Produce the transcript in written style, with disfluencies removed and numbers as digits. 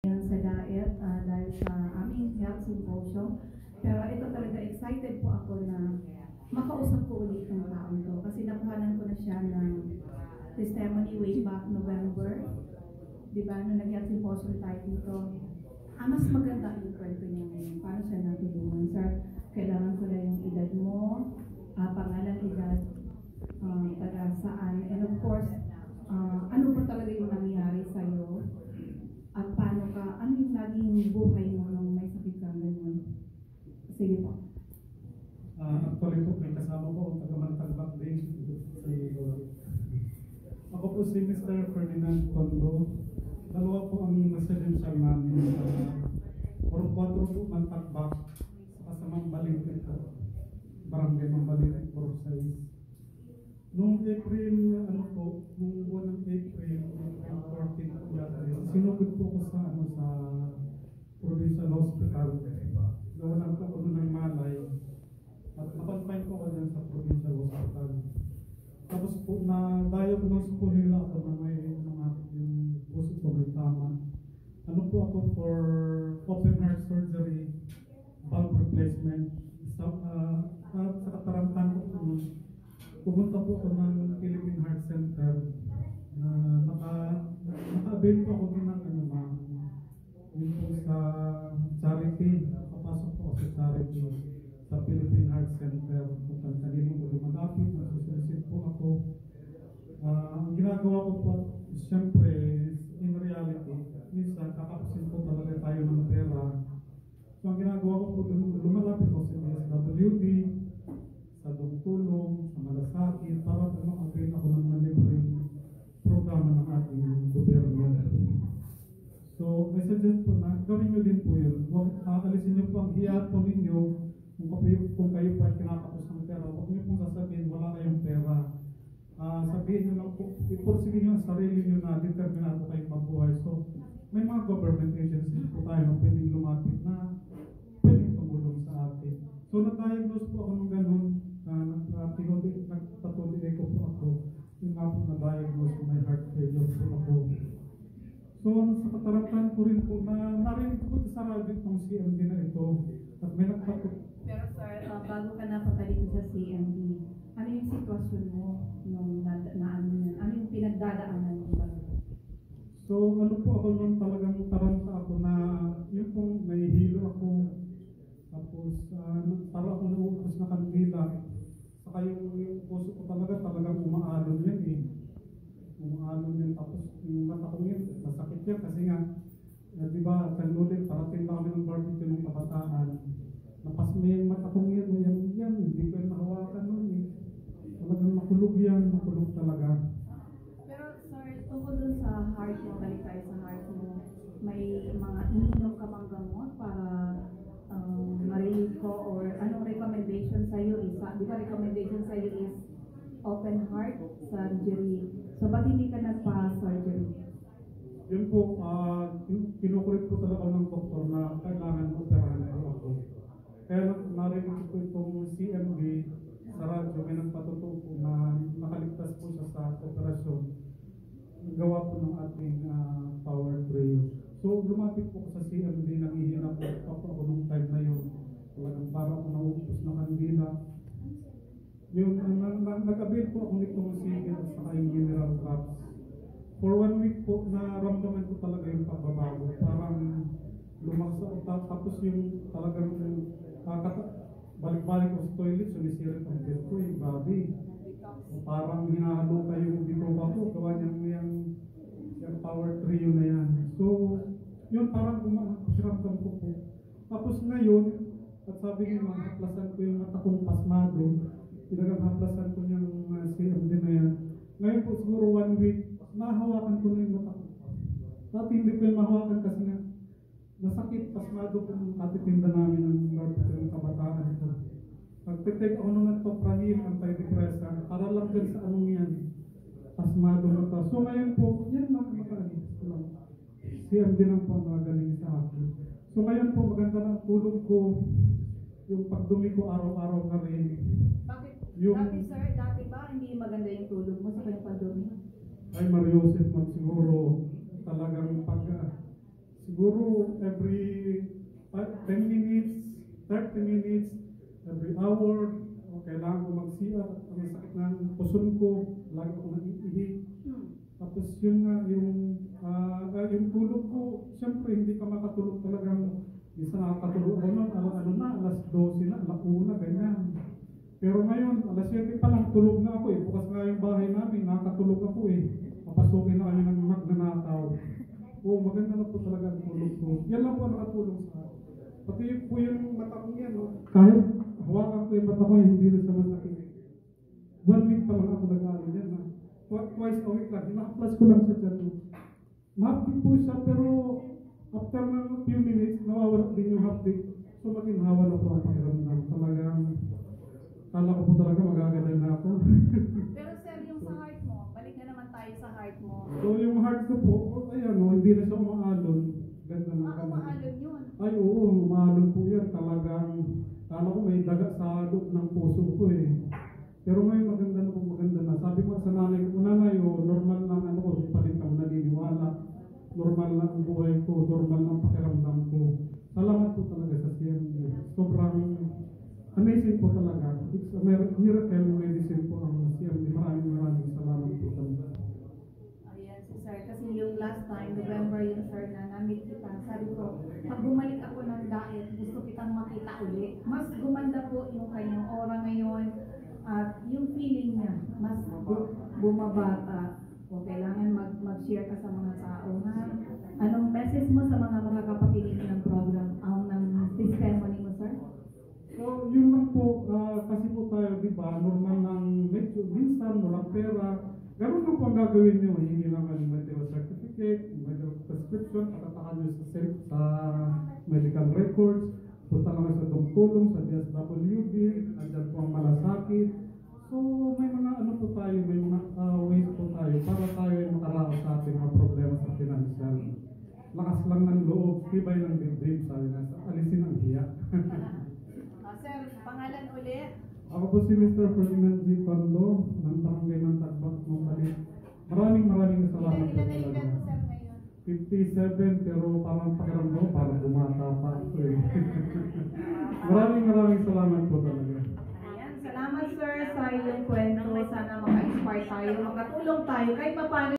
yan sa diet dahil sa aming health symposium. Pero ito talaga, excited po ako na makausap ko ulit ng taong to kasi nakuhanan ko na siya ng testimony way back November. Diba, nung nag-health symposium tayo dito, mas maganda yung kwento niya ngayon. Paano siya natulungan? Sir, kailangan ko na yung edad mo, pangalan, edad, taga saan, and of course, ano po talaga yung nangyari sa'yo, at paano ka, ano yung naging buhay mo nung may sakit ka ganun? Sige po. Actually po, may kasama po ang taga-Mantalbak din. Ako po si Mr. Ferdinand Tondo. Dalawa po ang residential namin sa Puro 4 po, Mantalbak, sa kasamang Balingkit po. Barangay Mambalingkit, Puro 6. Noong April, nung buwan ng April 14 po yata yun, sinugod po ko sa Provincial Hospital. Gawanan po ako doon ng Malay. At napanfine po ako dyan sa Provincial Hospital. Tapos po, na-diagnose po nila ako na may yung puso ko may tama. Ano po ako for open heart surgery, valve replacement. Sa katarantan ko po, pumunta po ako ng Philippine Heart Center na naka-avail po ako din ng yung po sa charity. Nakapasok po ako sa charity sa Philippine Heart Center. Kung kanino ko lumalapit, nasusulisit po ako. Ang ginagawa ko po, siyempre, in reality, minsan kakapusin po talaga tayo ng pera. So ang ginagawa ko po, lumalapit ako sa DSWD, sa Dugtulong, sa Malasakit, para makapain ako ng mga libreng programa ng ating gobyerno. So, may suggest po na gawin nyo din po yun. Huwag alisin nyo po ang hiya po ninyo kung kayo po ay kinakapos ng pera. Huwag nyo pong sasabihin wala kayong pera. Sabihin nyo lang po, ipursige nyo ang sarili nyo na determinado kayong mabuhay. So, may mga government agencies po tayo na pwedeng lumapit na pwedeng tumulong sa atin. So, na-diagnose po ako ng ganun. Nagpatuloy ko po ako. Yung nga po na-diagnose ko may heart failure po ako. So, sa katarantan ko rin po, narinig ko po sa radyo itong CMD na ito. At may nagpatuloy. Pero sir, bago ka napunta dito sa CMD, ano yung sitwasyon mo nung ano yung pinagdadaanan mo ba? So, ano po ako nung talagang taranta ako na yung pong nahihilo ako. Tapos, para ako nauupos na kandila. Saka yung puso ko talagang umaalon yan eh. Umaalon yan. Tapos, yung mata ko yan, masakit yan kasi nga, di ba, kanulit, parating na kami ng barbecue ng kabataan. Napas mo yung mata kong yan, hindi ko yung nahawakan nun eh. Talagang makulog yan, makulog talaga. Pero sir, tungkol dun sa heart mo, balik tayo sa heart mo, may mga ininom ka bang gamot para marinig ko or anong recommendation sa'yo is, di ba recommendation sa'yo is open heart surgery. So, ba't hindi ka nagpa-surgery? Yun po, kinukulit po talaga ng doktor na kailangan operahan po ako. Kaya narinig ko itong CMD sa radyo, may nagpatuto po na nakaligtas po siya sa operasyon. Gawa po ng ating power trail. So, lumapit po ko sa CMD, nanghihina po ako nung time na yun. Talagang para ako nauupos na kandila. Yung nag-avail po ako nitong sige at saka yung mineral drops. For 1 week po, naramdaman ko talaga yung pagbabago. Parang lumaksa ako. Tapos yung talagang balik-balik ko sa toilet, sumisirit ang bed ko, yung babi. Parang hinahalo ka yung bituba ko, gawa niyang yung power trio na yan. So, yun parang siramdam ko po. Tapos ngayon, at sabi niyo, haplasan ko yung mata kong pasmado, pinaghaplasan ko yung CMD na yan. Ngayon po siguro 1 week, nahawakan ko na yung mata ko. Dati hindi ko yung mahawakan kasi nga, masakit, pasmado po yung katitinda namin ng barbecue ng kabataan ito. Nagtitake ako ng topranin, antidepressant, para lang dyan sa anong yan. Pasmado na to. So ngayon po, yan lang makaalis ko lang. CMD lang po ang magaling sa akin. So ngayon po, maganda ng tulog ko, yung pagdumi ko araw-araw na rin. Bakit? Dati sir, dati ba hindi maganda yung tulog mo sa kanyang pagdumi? Ay Mariosep, siguro talagang pag siguro every 10 minutes, 30 minutes, every hour, o kailangan ko mag-CR, ang sakit ng puson ko, lagi ko nag-iihi. Tapos yun nga, yung tulog ko, siyempre hindi ka makatulog talagang, isa nakakatulog ako nun, alas 12 na, alas 1, ganyan. Pero ngayon, alas 7 pa lang, tulog na ako eh. Bukas nga yung bahay namin, nakatulog ako eh. Papasukin na kami ng magnanakaw. Oo, maganda na po talaga ang tulog ko. Yan lang po ang nakatulong sa akin. Pati po yung mata ko yan, no? Kahit hawakan ko yung mata ko, hindi na siya masakit. 1 week pa lang ako nag-aaral yan. Ha? Twice a week lang. Ina-plus ko lang sa dyan. Mahapdi po siya, pero after ng few minutes, nawawala din yung hapdi. So maginhawa na po ang pakiramdam. Talagang, kala ko po talaga magaganda na ako. Pero sir, yung sa heart mo, balik na naman tayo sa heart mo. So yung heart ko po, ayan o, hindi na siya umaalon. Ganda na. Umaalon yun. Ay oo, umaalon po yan. Talagang, kala ko may daga sa loob ng puso ko eh. Pero ngayon maganda na po, maganda na. Sabi ko sa nanay ko, nanay o, normal lang ano ko, di pa rin kami naniniwala. Normal lang ang buhay ko, normal lang ang pakiramdam ko. Salamat po talaga sa CMD. Sobrang amazing po talaga. It's a miracle medicine po ang CMD. Maraming salamat po talaga. Ayan, si sir. Kasi yung last time, November yung sir na namit kita. Sabi ko, pag bumalik ako ng diet, gusto kitang makita uli. Mas gumanda po yung kanyang aura ngayon. At yung feeling niya, mas bumabata. O kailangan mag-share ka sa mga tao. Ha? Anong message mo sa mga makakapakinig ng program, ng sistema ni mo, sir? So, yun lang po, kasi po tayo, di ba, normal lang, medyo, minsan, walang pera. Ganun lang po ang gagawin nyo, hindi lang ang medical certificate, medical prescription, patatakan nyo sa medical records, punta lang sa tulong sa DSWD, andyan po ang malasakit. So, may mga ano po tayo, may mga ways po tayo para tayo ay makaraos sa ating mga problema sa financial. Lakas lang ng loob, tibay ng dibdib, sabi na, alisin ang hiya. Sir, pangalan ulit? Ako po si Mr. Ferdinand G. Pando, ng Barangay ng Tagbak, Mampalit. Maraming salamat po Ilan talaga. mo, sir, ngayon? 57, pero parang pakiramdam, parang bumata pa ako eh. maraming salamat po talaga. Ayan, salamat sir sa iyong kwento. Sana maka-inspire tayo, makatulong tayo kahit paano.